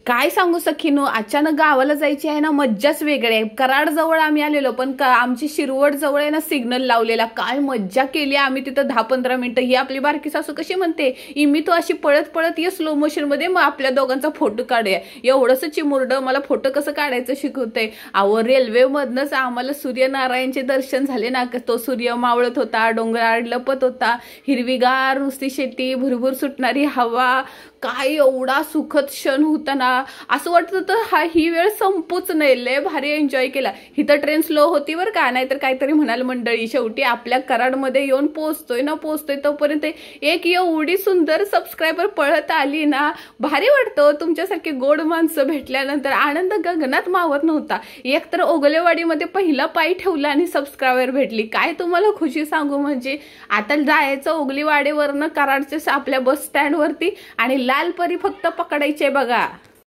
काय सांगू सखीनो, अचानक गावाला जायची आहे ना, मज्जाच वेगळी आहे। कराड जवळ आम्ही आलेलो, पण आमची शिरवड जवळ आहे ना सिग्नल लावलेला। काय मज्जा केली आम्ही तिथं 10-15 मिनिटं। ही आपली बारकी सासू कशी म्हणते, इमी तो अशी पळत पळत ये स्लो मोशन मध्ये, मग आपल्या दोघांचा फोटो काढूया। एवढंच चिमुरड मला फोटो कसं काढायचं शिकवते। अहो रेल्वे मधनच आम्हाला सूर्यनारायणचे दर्शन झाले ना। तो सूर्य मावळत होता, डोंगराळ लपत होता, हिरवीगार नुसती शेती, भुरभुर सुटणारी हवा, काय एवढा सुखद क्षण होता ना। असं वाटत होतं ही वेळ संपूच नाही। लय भारी एन्जॉय केला। इथं ट्रेन स्लो होती बरं का, नाहीतर काहीतरी म्हणाल मंडळी। शेवटी आपल्या कराडमध्ये येऊन पोहोचतोय तोपर्यंत एक एवढी सुंदर सबस्क्रायबर पळत आली ना, भारी वाटतं। तुमच्यासारखे गोड माणसं भेटल्यानंतर आनंद गगनात मावत नव्हता। एक तर ओगलेवाडीमध्ये पहिला पाय ठेवला आणि सबस्क्रायबर भेटली। काय तुम्हाला खुशी सांगू, म्हणजे आता जायचं ओगलेवाडीवरनं कराडच्या आपल्या बस स्टँड वरती, आणि लाल परी फक्त पकडायचे बघा।